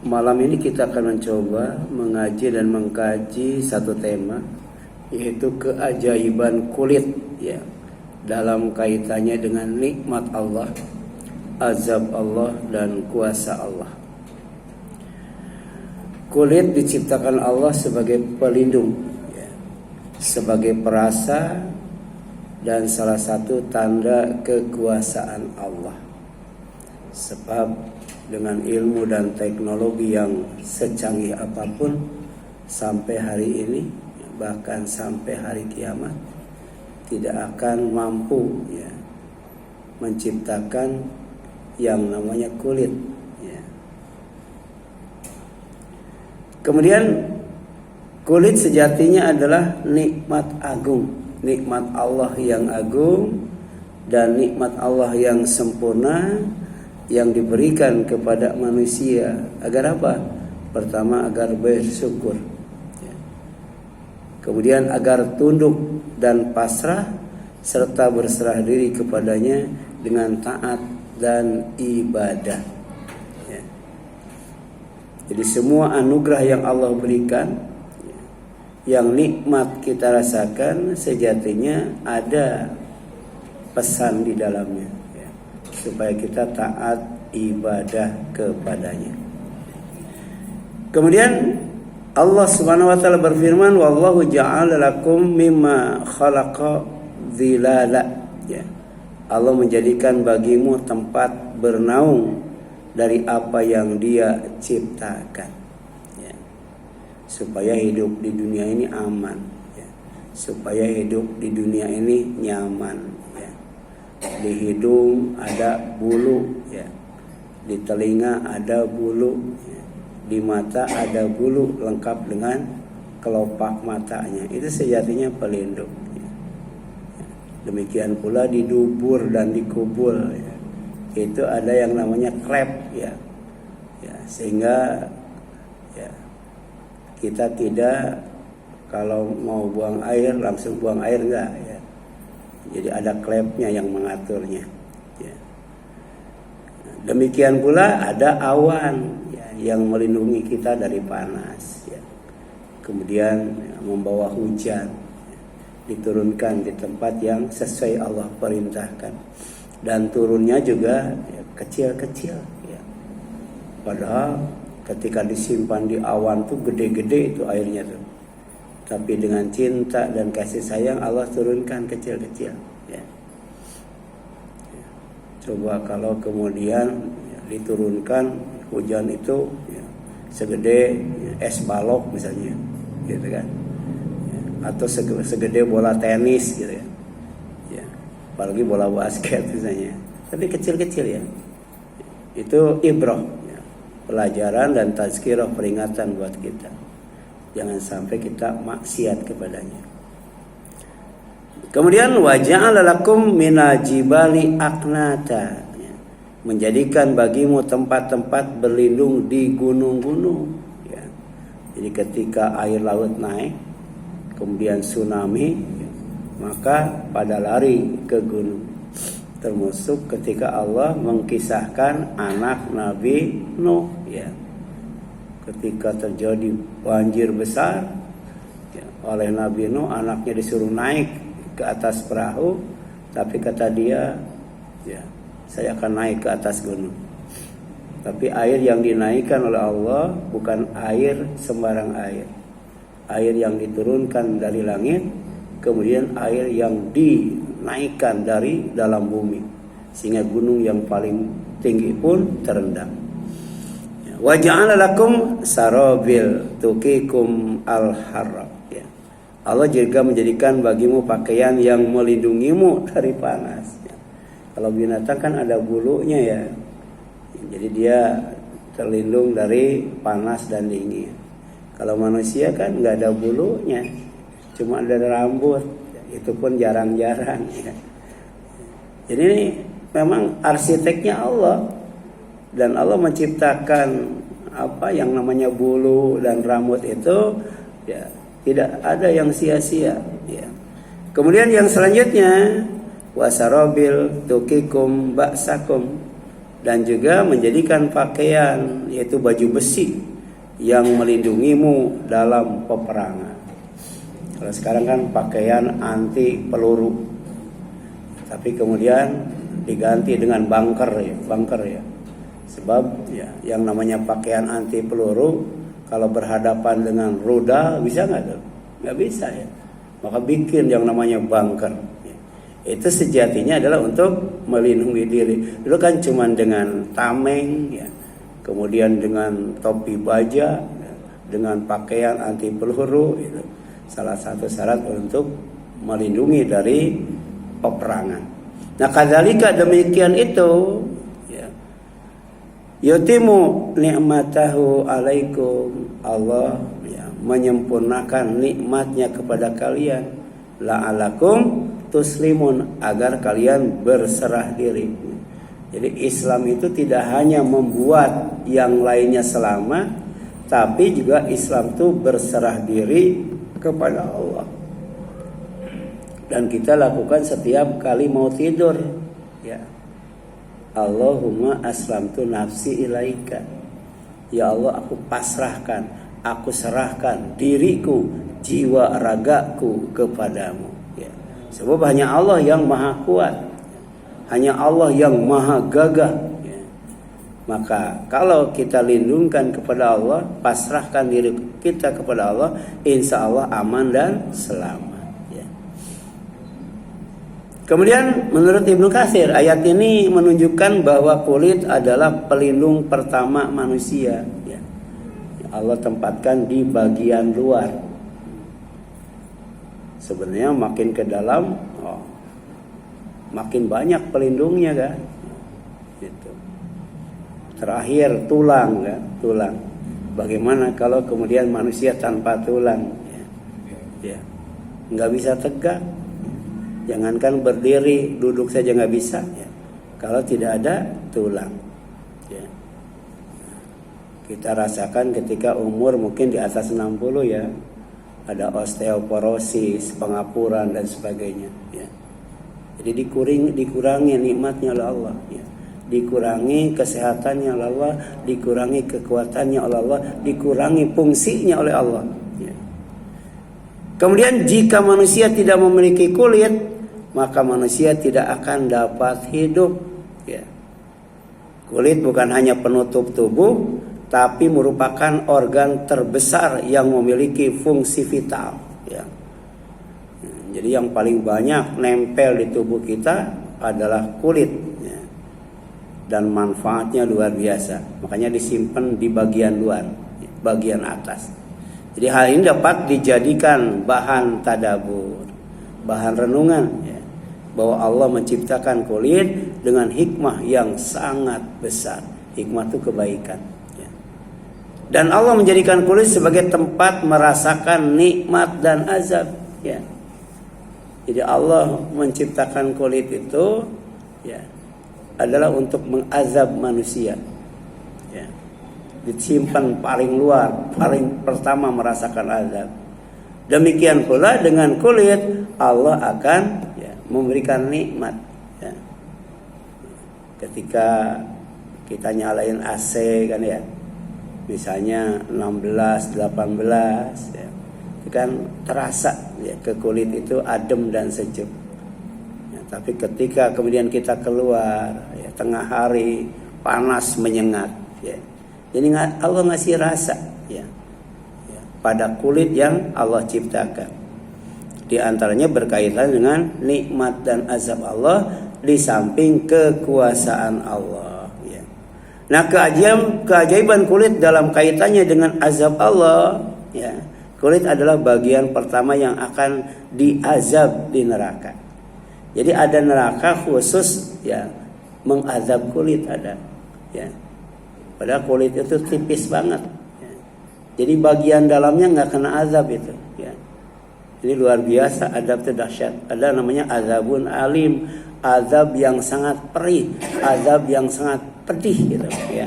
Malam ini kita akan mencoba mengaji dan mengkaji satu tema, yaitu keajaiban kulit, ya, dalam kaitannya dengan nikmat Allah, azab Allah, dan kuasa Allah. Kulit diciptakan Allah sebagai pelindung, ya, sebagai perasa dan salah satu tanda kekuasaan Allah. Sebab dengan ilmu dan teknologi yang secanggih apapun, sampai hari ini, bahkan sampai hari kiamat, tidak akan mampu, ya, menciptakan yang namanya kulit, ya. Kemudian kulit sejatinya adalah nikmat agung, nikmat Allah yang agung dan nikmat Allah yang sempurna, yang diberikan kepada manusia agar apa? Pertama, agar bersyukur, ya. Kemudian agar tunduk dan pasrah serta berserah diri kepadanya dengan taat dan ibadah, ya. Jadi semua anugerah yang Allah berikan, ya, yang nikmat kita rasakan, sejatinya ada pesan di dalamnya, supaya kita taat ibadah kepadanya. Kemudian Allah Subhanahu wa taala berfirman, wallahu ja'ala lakum mimma khalaqa dhilala, ya. Allah menjadikan bagimu tempat bernaung dari apa yang Dia ciptakan, ya. Supaya hidup di dunia ini aman, ya. Supaya hidup di dunia ini nyaman. Di hidung ada bulu, ya. Di telinga ada bulu, ya. Di mata ada bulu lengkap dengan kelopak matanya. Itu sejatinya pelindung, ya. Demikian pula di dubur dan di kubul, ya. Itu ada yang namanya klep, ya. Sehingga, ya, kita tidak kalau mau buang air langsung buang air, enggak, ya. Jadi ada klepnya yang mengaturnya, ya. Demikian pula ada awan, ya, yang melindungi kita dari panas, ya. Kemudian, ya, membawa hujan, ya, diturunkan di tempat yang sesuai Allah perintahkan, dan turunnya juga, ya, kecil-kecil, ya. Padahal ketika disimpan di awan tuh gede-gede itu airnya tuh. Tapi dengan cinta dan kasih sayang Allah turunkan kecil-kecil, ya. Coba kalau kemudian, ya, diturunkan hujan itu, ya, segede, ya, es balok misalnya, gitu kan, ya. Atau segede bola tenis, gitu ya. Ya, apalagi bola basket misalnya. Tapi kecil-kecil, ya. Itu ibrah, ya, pelajaran dan tazkirah, peringatan buat kita. Jangan sampai kita maksiat kepadanya. Kemudian wa ja'ala lakum minajibali aknata, ya. Menjadikan bagimu tempat-tempat berlindung di gunung-gunung, ya. Jadi ketika air laut naik, kemudian tsunami, ya, maka pada lari ke gunung. Termasuk ketika Allah mengkisahkan anak Nabi Nuh, ya. Ketika terjadi banjir besar, ya, oleh Nabi Nuh, anaknya disuruh naik ke atas perahu, tapi kata dia, ya, saya akan naik ke atas gunung. Tapi air yang dinaikkan oleh Allah bukan air sembarang air. Air yang diturunkan dari langit, kemudian air yang dinaikkan dari dalam bumi, sehingga gunung yang paling tinggi pun terendam. Wa ja'ala lakum sarabil tuqikum al-harra, ya. Allah juga menjadikan bagimu pakaian yang melindungimu dari panas, ya. Kalau binatang kan ada bulunya, ya. Jadi dia terlindung dari panas dan dingin. Kalau manusia kan nggak ada bulunya, cuma ada rambut, itu pun jarang-jarang, ya. Jadi ini memang arsiteknya Allah. Dan Allah menciptakan apa yang namanya bulu dan rambut itu, ya, tidak ada yang sia-sia, ya. Kemudian yang selanjutnya wasarabil tukikum ba'sakum, dan juga menjadikan pakaian yaitu baju besi yang melindungimu dalam peperangan. Kalau sekarang kan pakaian anti peluru, tapi kemudian diganti dengan bunker ya. Sebab ya yang namanya pakaian anti peluru kalau berhadapan dengan rudal bisa nggak tuh? Nggak bisa ya. Maka bikin yang namanya bunker. Itu sejatinya adalah untuk melindungi diri. Dulu kan cuma dengan tameng ya, kemudian dengan topi baja, ya, dengan pakaian anti peluru, itu salah satu syarat untuk melindungi dari peperangan. Nah, kadzalika demikian itu ya. Yutimu ni'matahu alaikum, Allah ya, menyempurnakan nikmatnya kepada kalian, la'alakum tuslimun, agar kalian berserah diri. Jadi Islam itu tidak hanya membuat yang lainnya selamat, tapi juga Islam itu berserah diri kepada Allah. Dan kita lakukan setiap kali mau tidur ya. Allahumma aslamtu nafsi ilaika. Ya Allah, aku pasrahkan, aku serahkan diriku, jiwa ragaku kepadamu. Sebab hanya Allah yang maha kuat, hanya Allah yang maha gagah ya. Maka kalau kita lindungkan kepada Allah, pasrahkan diri kita kepada Allah, insya Allah aman dan selamat ya. Kemudian menurut Ibnu Katsir, ayat ini menunjukkan bahwa kulit adalah pelindung pertama manusia ya. Allah tempatkan di bagian luar. Sebenarnya makin ke dalam, makin banyak pelindungnya kan. Gitu. Terakhir tulang kan, tulang. Bagaimana kalau kemudian manusia tanpa tulang? Ya, nggak bisa tegak. Jangankan berdiri, duduk saja nggak bisa. Ya. Kalau tidak ada tulang. Ya. Kita rasakan ketika umur mungkin di atas 60 ya. Ada osteoporosis, pengapuran dan sebagainya ya. Jadi dikurangi nikmatnya oleh Allah ya. Dikurangi kesehatannya oleh Allah, dikurangi kekuatannya oleh Allah, dikurangi fungsinya oleh Allah ya. Kemudian jika manusia tidak memiliki kulit, maka manusia tidak akan dapat hidup ya. Kulit bukan hanya penutup tubuh, tapi merupakan organ terbesar yang memiliki fungsi vital ya. Jadi yang paling banyak nempel di tubuh kita adalah kulit ya. Dan manfaatnya luar biasa. Makanya disimpan di bagian luar, bagian atas. Jadi hal ini dapat dijadikan bahan tadabbur, bahan renungan ya. Bahwa Allah menciptakan kulit dengan hikmah yang sangat besar. Hikmah itu kebaikan. Dan Allah menjadikan kulit sebagai tempat merasakan nikmat dan azab ya. Jadi Allah menciptakan kulit itu ya adalah untuk mengazab manusia ya. Disimpan paling luar, paling pertama merasakan azab. Demikian pula dengan kulit Allah akan ya, memberikan nikmat ya. Ketika kita nyalain AC kan ya, misalnya 16, 18 ya, itu kan terasa ya, ke kulit itu adem dan sejuk ya, tapi ketika kemudian kita keluar ya, tengah hari panas menyengat ya, jadi Allah ngasih rasa ya, ya pada kulit yang Allah ciptakan. Di antaranya berkaitan dengan nikmat dan azab Allah di samping kekuasaan Allah. Nah, keajaiban kulit dalam kaitannya dengan azab Allah ya. Kulit adalah bagian pertama yang akan diazab di neraka. Jadi ada neraka khusus ya mengazab kulit ada ya. Padahal kulit itu tipis banget ya. Jadi bagian dalamnya nggak kena azab itu ya. Ini luar biasa, azab itu dahsyat. Ada namanya azabun alim, azab yang sangat perih, azab yang sangat pedih gitu ya.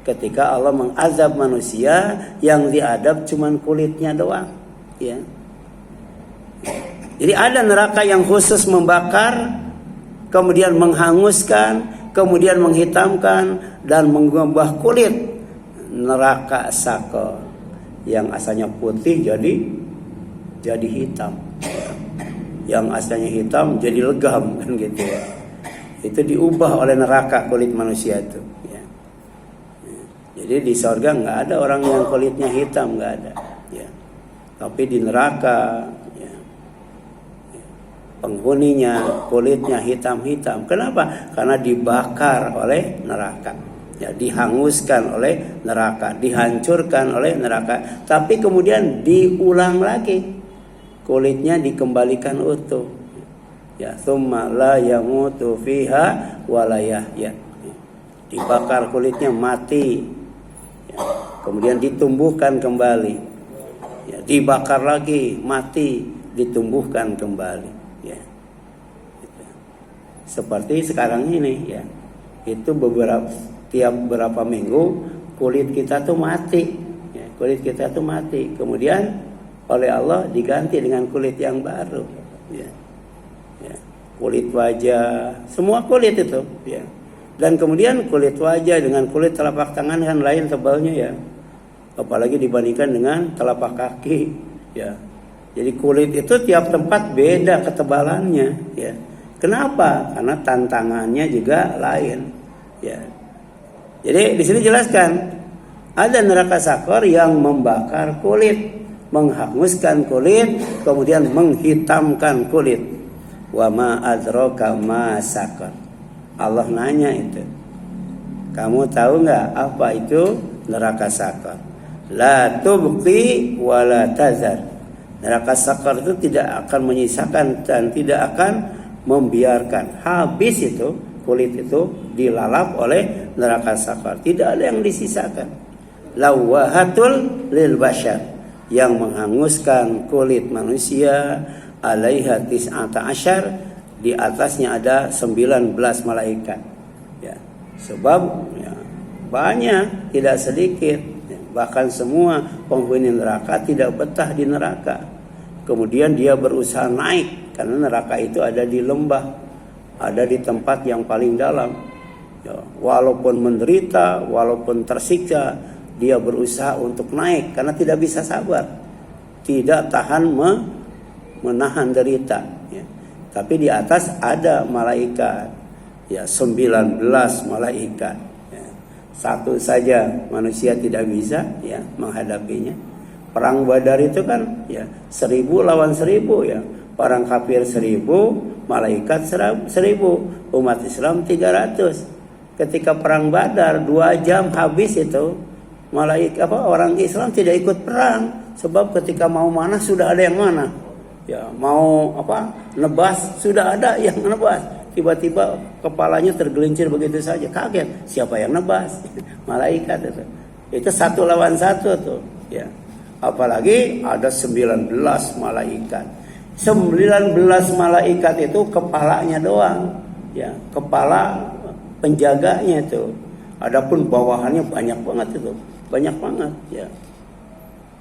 Ketika Allah mengazab manusia, yang diadab cuman kulitnya doang ya. Jadi ada neraka yang khusus membakar, kemudian menghanguskan, kemudian menghitamkan dan mengubah kulit neraka sakor yang asalnya putih jadi hitam, yang asalnya hitam jadi legam, kan gitu ya. Itu diubah oleh neraka kulit manusia itu ya. Jadi di surga nggak ada orang yang kulitnya hitam, nggak ada ya. Tapi di neraka ya, penghuninya kulitnya hitam-hitam. Kenapa? Karena dibakar oleh neraka ya, dihanguskan oleh neraka, dihancurkan oleh neraka. Tapi kemudian diulang lagi, kulitnya dikembalikan utuh ya, tsumma la yamutu fiha wa la yahya. Dibakar kulitnya mati ya. Kemudian ditumbuhkan kembali ya, dibakar lagi mati, ditumbuhkan kembali ya. Seperti sekarang ini ya, itu tiap berapa minggu kulit kita tuh mati ya, kulit kita tuh mati, kemudian oleh Allah diganti dengan kulit yang baru ya. Ya, kulit wajah, semua kulit itu ya. Dan kemudian kulit wajah dengan kulit telapak tangan kan lain tebalnya ya, apalagi dibandingkan dengan telapak kaki ya. Jadi kulit itu tiap tempat beda ketebalannya ya. Kenapa? Karena tantangannya juga lain ya. Jadi di sini jelaskan ada neraka sakor yang membakar kulit, menghanguskan kulit, kemudian menghitamkan kulit. Wa ma adraka ma sakor. Allah nanya itu, kamu tahu nggak apa itu neraka sakor? La tubqi wa la tazar. Neraka sakor itu tidak akan menyisakan dan tidak akan membiarkan. Habis itu kulit itu dilalap oleh neraka sakor, tidak ada yang disisakan. Lawahatul lil bashar, yang menghanguskan kulit manusia, alaiha tis'ata asyar, di atasnya ada 19 malaikat ya. Sebab ya, banyak, tidak sedikit ya. Bahkan semua penghuni neraka tidak betah di neraka, kemudian dia berusaha naik, karena neraka itu ada di lembah, ada di tempat yang paling dalam ya. Walaupun menderita, walaupun tersiksa, dia berusaha untuk naik karena tidak bisa sabar, tidak tahan menahan derita ya. Tapi di atas ada malaikat ya, 19 malaikat ya. Satu saja manusia tidak bisa ya menghadapinya. Perang Badar itu kan ya 1000 lawan 1000 ya. Orang kafir 1000, malaikat 1000, umat Islam 300. Ketika perang Badar 2 jam habis itu, malaikat orang Islam tidak ikut perang, sebab ketika mau mana sudah ada yang mana. Ya, mau nebas sudah ada yang nebas. Tiba-tiba kepalanya tergelincir begitu saja, kaget, siapa yang nebas? Malaikat itu. Itu 1 lawan 1 tuh, ya. Apalagi ada 19 malaikat. 19 malaikat itu kepalanya doang, ya, kepala penjaganya itu. Adapun bawahannya banyak banget itu, banyak banget, ya.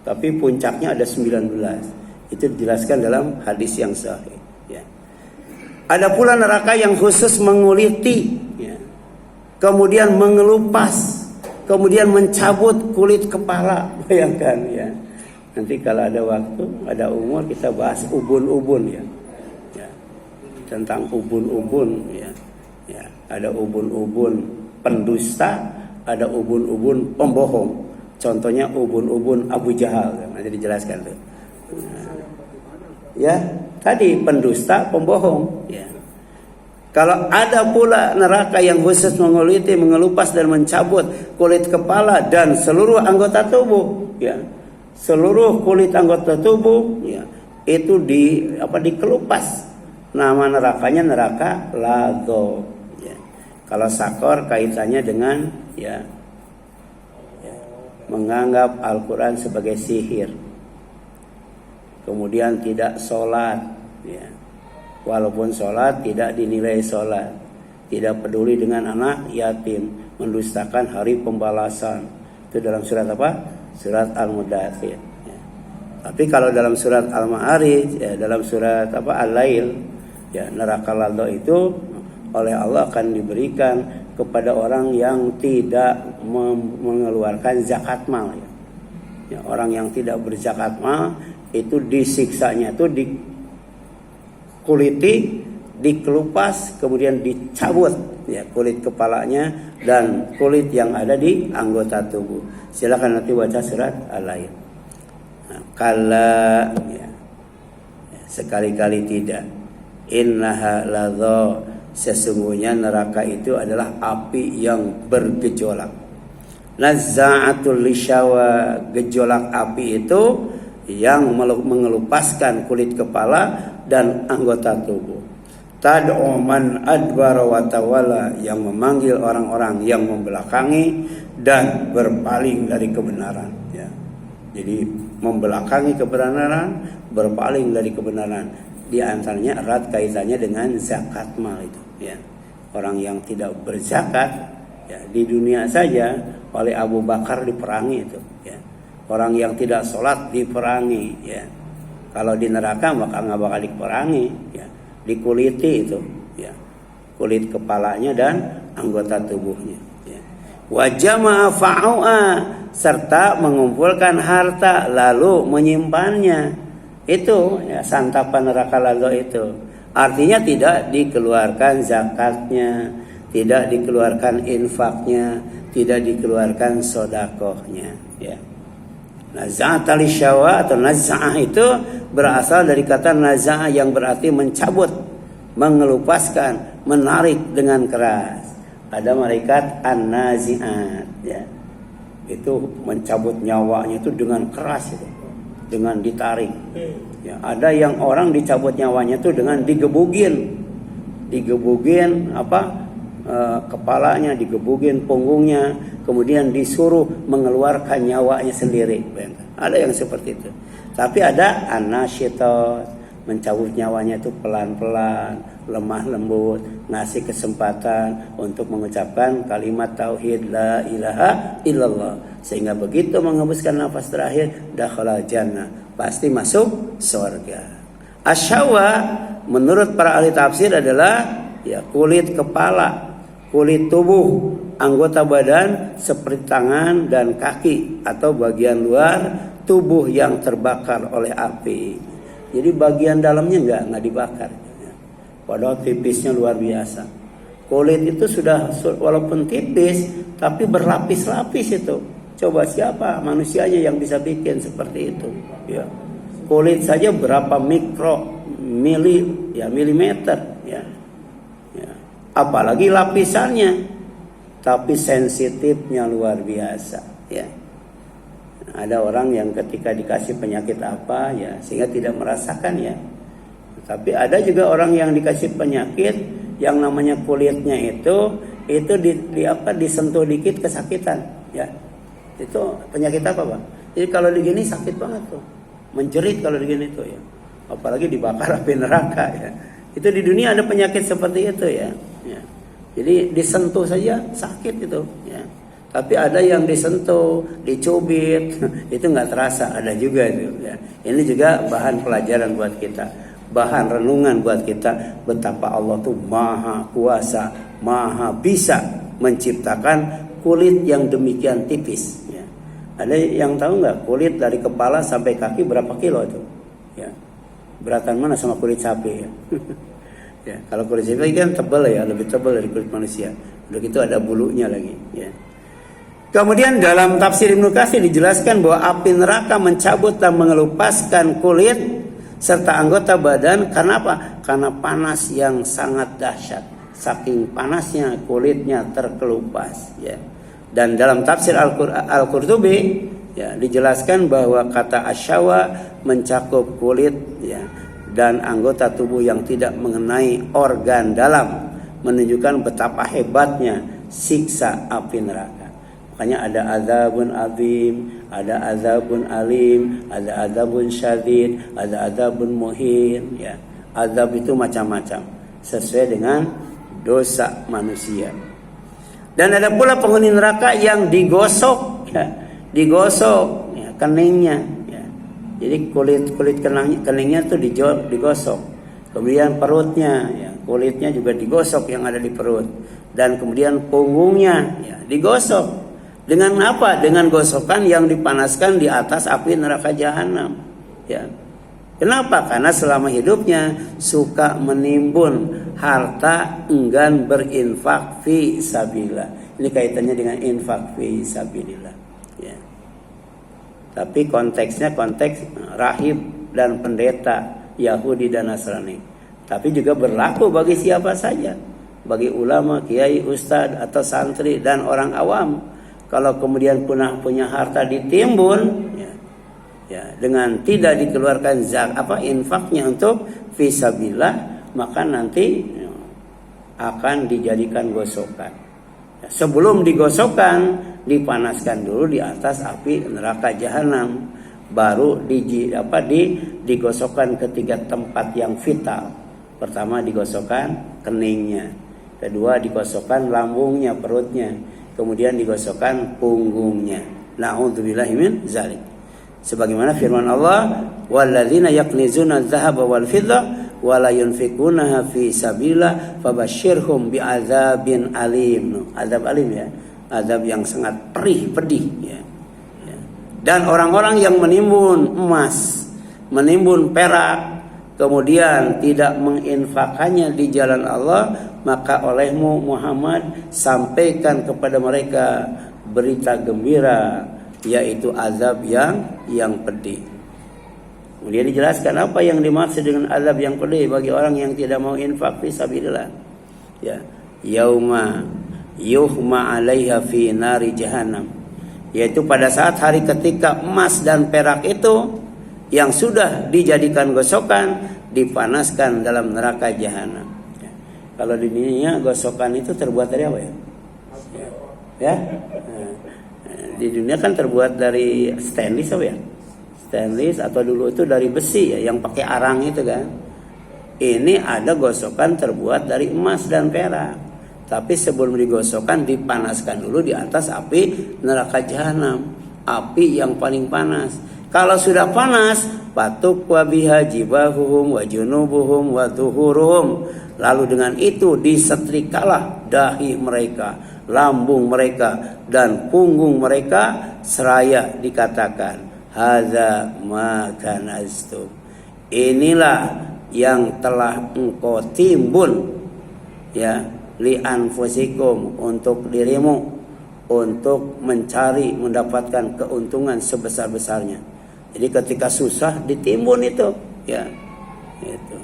Tapi puncaknya ada 19. Itu dijelaskan dalam hadis yang sahih ya. Ada pula neraka yang khusus menguliti ya. Kemudian mengelupas, kemudian mencabut kulit kepala. Bayangkan ya. Nanti kalau ada waktu, ada umur, kita bahas ubun-ubun ya. Ya. Tentang ubun-ubun ya. Ya, ada ubun-ubun pendusta, ada ubun-ubun pembohong. Contohnya ubun-ubun Abu Jahal, nanti dijelaskan tuh. Ya, tadi pendusta, pembohong ya. Kalau ada pula neraka yang khusus menguliti, mengelupas dan mencabut kulit kepala dan seluruh anggota tubuh ya. Seluruh kulit anggota tubuh ya, itu dikelupas. Nama nerakanya neraka Lado ya. Kalau sakor kaitannya dengan ya menganggap Al-Quran sebagai sihir, kemudian tidak sholat ya. Walaupun sholat tidak dinilai sholat, tidak peduli dengan anak yatim, mendustakan hari pembalasan. Itu dalam surat apa? Surat Al-Mudathir ya. Tapi kalau dalam surat Al-Ma'arij ya, dalam surat Al-Lail ya, neraka Lado itu oleh Allah akan diberikan kepada orang yang tidak mengeluarkan zakat mal ya. Ya, orang yang tidak berzakat mal itu disiksanya itu dikuliti, dikelupas, kemudian dicabut ya kulit kepalanya dan kulit yang ada di anggota tubuh. Silakan nanti baca surat Al-Lail. Nah, kala ya, sekali-kali tidak. Innaha ladza, sesungguhnya neraka itu adalah api yang bergejolak. Nazza'atul lisyawa, gejolak api itu yang mengelupaskan kulit kepala dan anggota tubuh. Tad'u man adbara wa tawalla, yang memanggil orang-orang yang membelakangi dan berpaling dari kebenaran ya. Jadi membelakangi kebenaran, berpaling dari kebenaran. Di antaranya erat kaitannya dengan zakat mal itu ya. Orang yang tidak berzakat ya, di dunia saja oleh Abu Bakar diperangi itu ya. Orang yang tidak sholat diperangi ya. Kalau di neraka maka nggak bakal diperangi ya. Dikuliti itu ya, kulit kepalanya dan anggota tubuhnya ya. Wa jama'a fa'u'a, serta mengumpulkan harta lalu menyimpannya. Itu ya, santapan neraka lalu itu. Artinya tidak dikeluarkan zakatnya, tidak dikeluarkan infaknya, tidak dikeluarkan sodakohnya ya. Naza'at al-syawa atau naza'ah itu berasal dari kata naza'ah yang berarti mencabut, mengelupaskan, menarik dengan keras. Ada malaikat an-nazi'at ya. Itu mencabut nyawanya itu dengan keras itu, dengan ditarik. Ya, ada yang orang dicabut nyawanya itu dengan digebugin kepalanya, digebugin punggungnya, kemudian disuruh mengeluarkan nyawanya sendiri. Ada yang seperti itu. Tapi ada anasyita, mencabut nyawanya itu pelan-pelan, lemah lembut, ngasih kesempatan untuk mengucapkan kalimat tauhid la ilaha illallah, sehingga begitu mengembuskan nafas terakhir dakhala jannah, pasti masuk surga. Asyawa menurut para ahli tafsir adalah ya kulit kepala, kulit tubuh, anggota badan seperti tangan dan kaki atau bagian luar tubuh yang terbakar oleh api. Jadi bagian dalamnya nggak dibakar. Padahal tipisnya luar biasa. Kulit itu sudah walaupun tipis tapi berlapis-lapis itu. Coba siapa manusianya yang bisa bikin seperti itu? Ya. Kulit saja berapa milimeter ya. Ya. Apalagi lapisannya. Tapi sensitifnya luar biasa ya. Ada orang yang ketika dikasih penyakit apa ya sehingga tidak merasakan ya. Tapi ada juga orang yang dikasih penyakit yang namanya kulitnya itu disentuh dikit kesakitan ya. Itu penyakit apa, Pak? Jadi kalau digini sakit banget tuh. Menjerit kalau digini tuh ya. Apalagi dibakar api neraka ya. Itu di dunia ada penyakit seperti itu ya. Ya. Jadi disentuh saja sakit itu ya. Tapi ada yang disentuh, dicubit, itu nggak terasa, ada juga itu. Ya. Ini juga bahan pelajaran buat kita, bahan renungan buat kita betapa Allah tuh maha kuasa, maha bisa menciptakan kulit yang demikian tipis. Ya. Ada yang tahu nggak kulit dari kepala sampai kaki berapa kilo itu? Ya. Beratan mana sama kulit sapi? Ya. Ya, kalau kulit sapi kan tebal ya, lebih tebal dari kulit manusia. Udah gitu ada bulunya lagi. Ya. Kemudian dalam tafsir Ibnu Katsir dijelaskan bahwa api neraka mencabut dan mengelupaskan kulit serta anggota badan karena apa? Karena panas yang sangat dahsyat. Saking panasnya kulitnya terkelupas ya. Dan dalam tafsir Al-Qurtubi ya, dijelaskan bahwa kata asyawa mencakup kulit ya, dan anggota tubuh yang tidak mengenai organ dalam, menunjukkan betapa hebatnya siksa api neraka. Makanya ada azabun azim, ada azabun alim, ada azabun syadid, ada azabun muhin ya. Azab itu macam-macam sesuai dengan dosa manusia. Dan ada pula penghuni neraka yang digosok ya, digosok ya, keningnya ya. Jadi kulit keningnya tuh digosok. Kemudian perutnya ya, kulitnya juga digosok yang ada di perut, dan kemudian punggungnya ya, digosok. Dengan apa? Dengan gosokan yang dipanaskan di atas api neraka jahanam. Ya. Kenapa? Karena selama hidupnya suka menimbun harta, enggan berinfak fi sabilillah. Ini kaitannya dengan infak fi sabilillah. Ya. Tapi konteksnya konteks rahib dan pendeta Yahudi dan Nasrani. Tapi juga berlaku bagi siapa saja, bagi ulama, kiai, ustadz atau santri dan orang awam. Kalau kemudian punya harta ditimbun, ya, dengan tidak dikeluarkan infaknya untuk fisabilillah, maka nanti akan dijadikan gosokan. Ya, sebelum digosokkan, dipanaskan dulu di atas api neraka jahanam, baru digosokkan ketiga tempat yang vital. Pertama digosokkan keningnya, kedua digosokkan lambungnya, perutnya, kemudian digosokkan punggungnya. Na'udzubillahi min zalik. Sebagaimana firman Allah, walladzina yaknizuna adz-dzahaba wal fiddah wa la yunfikunaha fi sabilillah fabasyirhum bi'adzabin alim. Azab alim ya, azab yang sangat pedih ya. Dan orang-orang yang menimbun emas, menimbun perak, kemudian tidak menginfakannya di jalan Allah, maka olehmu Muhammad sampaikan kepada mereka berita gembira, yaitu azab yang pedih. Kemudian dijelaskan apa yang dimaksud dengan azab yang pedih bagi orang yang tidak mau infak fi sabilillah. Ya, yauma yuhma 'alaiha fi nari jahannam. Yaitu pada saat hari ketika emas dan perak itu yang sudah dijadikan gosokan dipanaskan dalam neraka jahanam. Ya. Kalau di dunia gosokan itu terbuat dari apa ya? Ya. Di dunia kan terbuat dari stainless apa ya? Stainless atau dulu itu dari besi ya, yang pakai arang itu kan. Ini ada gosokan terbuat dari emas dan perak. Tapi sebelum digosokkan dipanaskan dulu di atas api neraka jahanam, api yang paling panas. Kalau sudah panas, patuk wa biha jibahuhum wa junubuhum wa zuhuruhum. Lalu dengan itu disetrikalah dahi mereka, lambung mereka dan punggung mereka, seraya dikatakan hadza ma kanaztum. Inilah yang telah engkau timbun ya, li anfusikum, untuk dirimu, untuk mencari mendapatkan keuntungan sebesar-besarnya. Jadi ketika susah ditimbun itu ya, itu.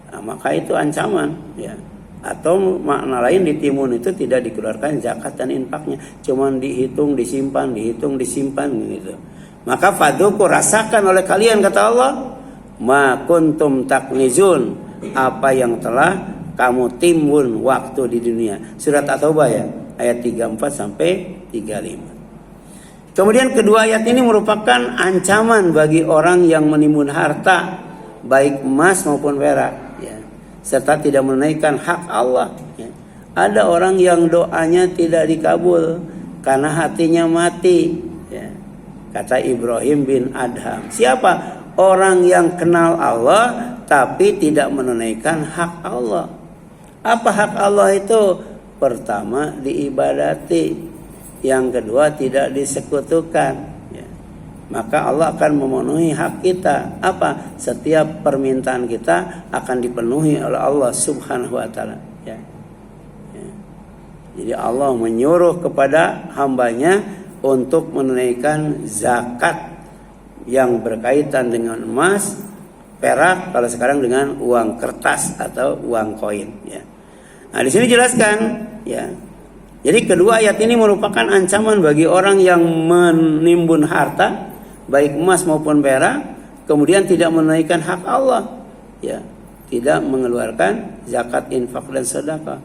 Nah, maka itu ancaman ya. Atau makna lain, ditimbun itu tidak dikeluarkan zakat dan infaknya, cuman dihitung disimpan gitu. Maka faduku, rasakan oleh kalian, kata Allah, ma kuntum taknizun, apa yang telah kamu timbun waktu di dunia. Surat At-Taubah ya, ayat 34 sampai 35. Kemudian kedua ayat ini merupakan ancaman bagi orang yang menimbun harta, baik emas maupun perak ya, serta tidak menunaikan hak Allah ya. Ada orang yang doanya tidak dikabul karena hatinya mati ya. Kata Ibrahim bin Adham, siapa? Orang yang kenal Allah tapi tidak menunaikan hak Allah. Apa hak Allah itu? Pertama, diibadati. Yang kedua, tidak disekutukan ya. Maka Allah akan memenuhi hak kita. Apa? Setiap permintaan kita akan dipenuhi oleh Allah subhanahu wa ta'ala ya. Ya. Jadi Allah menyuruh kepada hambanya untuk menunaikan zakat yang berkaitan dengan emas, perak, kalau sekarang dengan uang kertas atau uang koin ya. Nah, di sini jelaskan ya. Jadi kedua ayat ini merupakan ancaman bagi orang yang menimbun harta, baik emas maupun perak, kemudian tidak menunaikan hak Allah ya, tidak mengeluarkan zakat, infak dan sedekah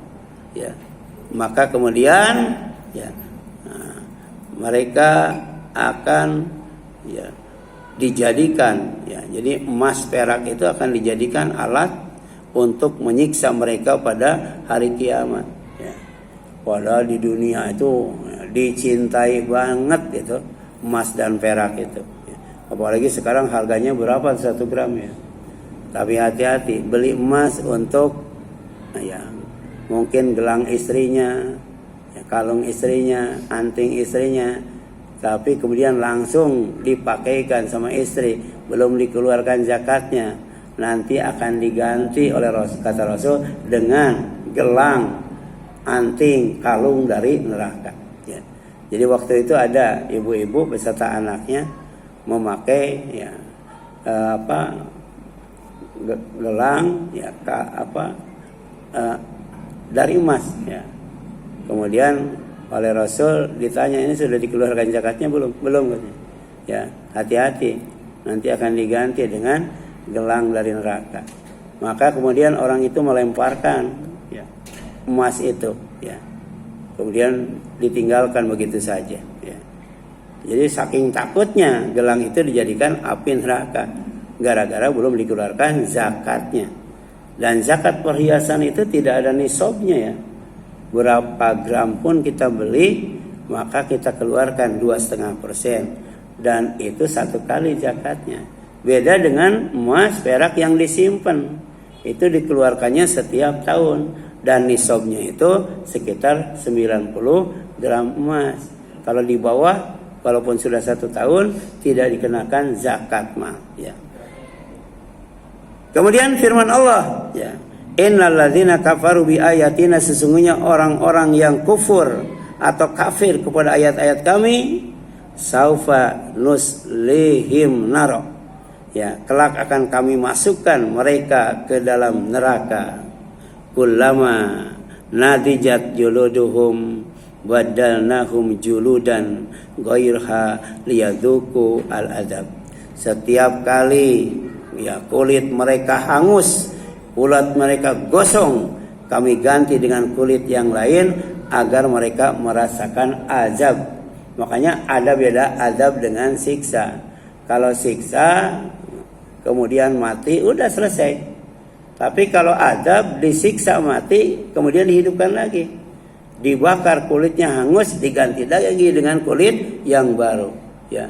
ya. Maka kemudian ya, mereka akan ya dijadikan ya, jadi emas perak itu akan dijadikan alat untuk menyiksa mereka pada hari kiamat ya. Padahal di dunia itu ya, dicintai banget gitu emas dan perak itu ya. Apalagi sekarang harganya berapa 1 gram ya. Tapi hati-hati, beli emas untuk ya mungkin gelang istrinya, ya, kalung istrinya, anting istrinya, tapi kemudian langsung dipakaikan sama istri, belum dikeluarkan zakatnya, nanti akan diganti oleh kata Rasul dengan gelang, anting, kalung dari neraka. Ya. Jadi waktu itu ada ibu-ibu beserta anaknya memakai ya gelang ya dari emas ya. Kemudian oleh Rasul ditanya, ini sudah dikeluarkan zakatnya belum? Belum katanya. Ya, hati-hati, nanti akan diganti dengan gelang dari neraka. Maka kemudian orang itu melemparkan ya, emas itu ya. Kemudian ditinggalkan begitu saja ya. Jadi saking takutnya gelang itu dijadikan api neraka gara-gara belum dikeluarkan zakatnya. Dan zakat perhiasan itu tidak ada nisabnya ya. Berapa gram pun kita beli, maka kita keluarkan 2,5%, dan itu 1 kali zakatnya. Beda dengan emas perak yang disimpan, itu dikeluarkannya setiap tahun, dan nisabnya itu sekitar 90 gram emas. Kalau di bawah, walaupun sudah 1 tahun, tidak dikenakan zakat mah ya. Kemudian firman Allah ya, innalladzina kafaru bi ayatina, sesungguhnya orang-orang yang kufur atau kafir kepada ayat-ayat kami, saufa nuslihim naro ya, kelak akan kami masukkan mereka ke dalam neraka. Kullama nadijat juluduhum badalnahum juludan ghairha liyadzuqu al-adzab. Setiap kali ya kulit mereka hangus, kulit mereka gosong, kami ganti dengan kulit yang lain agar mereka merasakan azab. Makanya ada beda azab dengan siksa. Kalau siksa kemudian mati udah selesai. Tapi kalau azab disiksa mati kemudian dihidupkan lagi, dibakar kulitnya hangus, diganti lagi dengan kulit yang baru ya.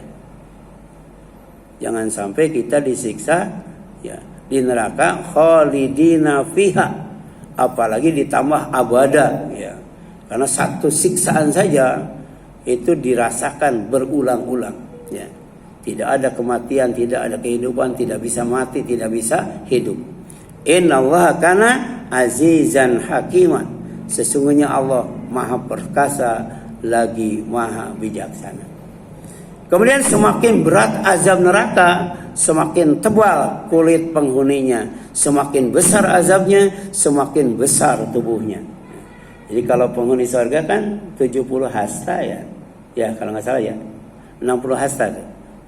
Jangan sampai kita disiksa ya di neraka khalidina fiha, apalagi ditambah abada ya. Karena satu siksaan saja itu dirasakan berulang-ulang ya. Tidak ada kematian, tidak ada kehidupan, tidak bisa mati, tidak bisa hidup. Innallaha kana azizan hakiman, sesungguhnya Allah Maha perkasa lagi Maha bijaksana. Kemudian semakin berat azab neraka, semakin tebal kulit penghuninya, semakin besar azabnya, semakin besar tubuhnya. Jadi kalau penghuni surga kan 70 hasta ya. Ya kalau nggak salah ya 60 hasta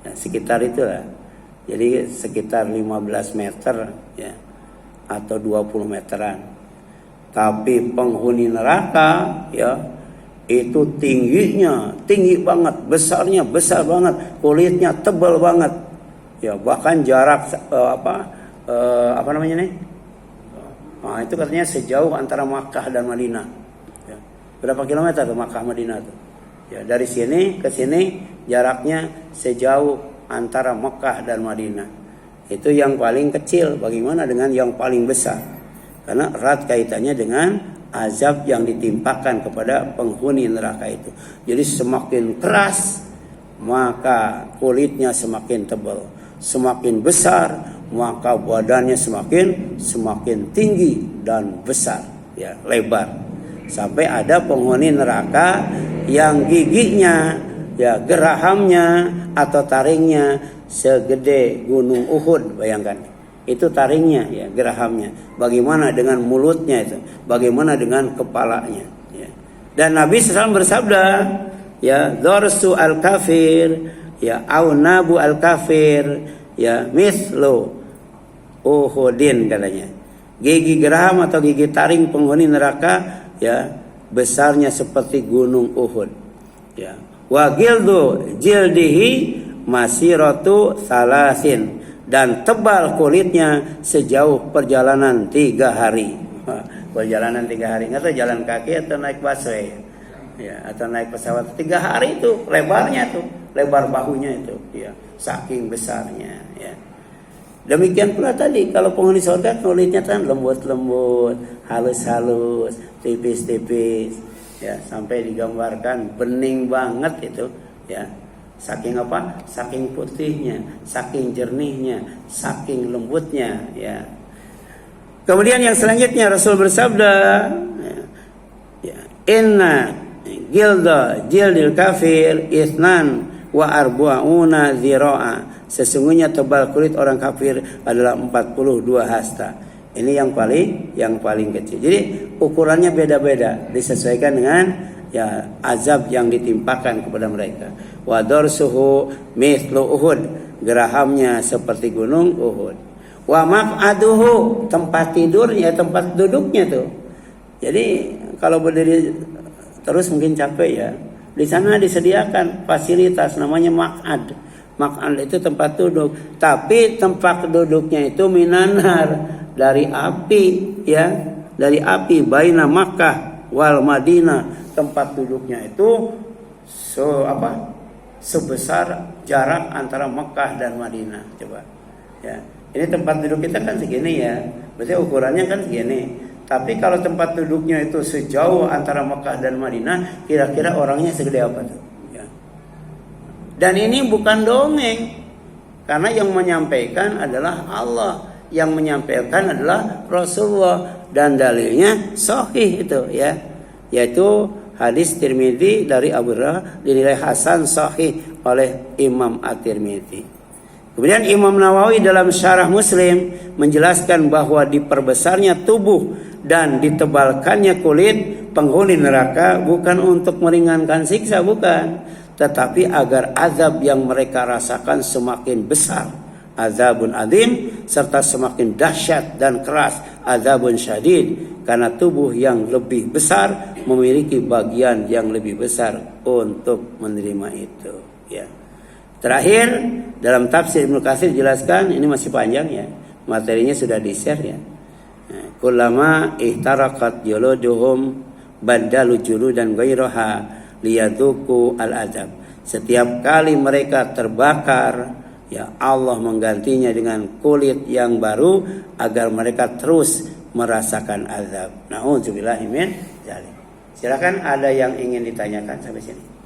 ya, sekitar itulah. Jadi sekitar 15 meter ya, atau 20 meteran. Tapi penghuni neraka ya, itu tingginya tinggi banget, besarnya besar banget, kulitnya tebal banget ya, bahkan jarak apa namanya nih, nah, itu katanya sejauh antara Makkah dan Madinah ya. Berapa kilometer tuh Makkah Madinah tuh ya, dari sini ke sini jaraknya sejauh antara Makkah dan Madinah. Itu yang paling kecil, bagaimana dengan yang paling besar? Karena erat kaitannya dengan azab yang ditimpakan kepada penghuni neraka itu. Jadi semakin keras maka kulitnya semakin tebal, semakin besar maka badannya semakin tinggi dan besar ya, lebar. Sampai ada penghuni neraka yang giginya ya, gerahamnya atau taringnya segede gunung Uhud, bayangkan. Itu taringnya ya, gerahamnya. Bagaimana dengan mulutnya itu? Bagaimana dengan kepalanya ya. Dan Nabi SAW bersabda ya, dorsu al-kafir ya, au nabu al-kafir ya, mislu Uhudin katanya. Gigi geraham atau gigi taring penghuni neraka ya, besarnya seperti gunung Uhud ya. Wa gildu jildihi masiratu salasin, dan tebal kulitnya sejauh perjalanan 3 hari. Perjalanan 3 hari, nggak tahu jalan kaki atau naik busway ya, atau naik pesawat. 3 hari itu lebarnya tuh, lebar bahunya itu ya, saking besarnya ya. Demikian pula tadi kalau penghuni surga kulitnya kan lembut-lembut, halus-halus, tipis-tipis, ya sampai digambarkan bening banget itu, ya. Saking apa? Saking putihnya, saking jernihnya, saking lembutnya, ya. Kemudian yang selanjutnya Rasul bersabda, ya, inna jildil kafir isnan wa arba'una zira'a. Sesungguhnya tebal kulit orang kafir adalah 42 hasta. Ini yang paling kecil. Jadi ukurannya beda-beda, disesuaikan dengan ya azab yang ditimpakan kepada mereka. Wa darsuhu mithlu Uhud, gerahamnya seperti gunung Uhud. Wa maq'aduhu, tempat tidurnya, tempat duduknya tuh. Jadi kalau berdiri terus mungkin capek ya. Di sana disediakan fasilitas namanya maq'ad. Maq'ad itu tempat duduk, tapi tempat duduknya itu minanar, dari api, ya, dari api. Baina Makkah wal Madinah, tempat duduknya itu sebesar jarak antara Mekah dan Madinah. Coba, ya, ini tempat duduk kita kan segini ya, berarti ukurannya kan segini. Tapi kalau tempat duduknya itu sejauh antara Mekah dan Madinah, kira-kira orangnya segede apa tuh? Ya. Dan ini bukan dongeng, karena yang menyampaikan adalah Allah, yang menyampaikan adalah Rasulullah, dan dalilnya sahih itu, ya, yaitu hadis Tirmidzi dari Abu Hurairah dinilai hasan sahih oleh Imam At-Tirmidzi. Kemudian Imam Nawawi dalam Syarah Muslim menjelaskan bahwa diperbesarnya tubuh dan ditebalkannya kulit penghuni neraka bukan untuk meringankan siksa, bukan, tetapi agar azab yang mereka rasakan semakin besar, azabun adzim, serta semakin dahsyat dan keras, azabun syadid, karena tubuh yang lebih besar memiliki bagian yang lebih besar untuk menerima itu, ya. Terakhir dalam tafsir Ibnu Katsir jelaskan, ini masih panjang ya, materinya sudah di-share ya. Kullama ihtaraqat juluduhum badalu juludan ghairaha liyadzuqu al-azab. Setiap kali mereka terbakar, ya Allah menggantinya dengan kulit yang baru agar mereka terus merasakan azab. Na'udzubillahi min dzalik. Silakan, ada yang ingin ditanyakan sampai sini.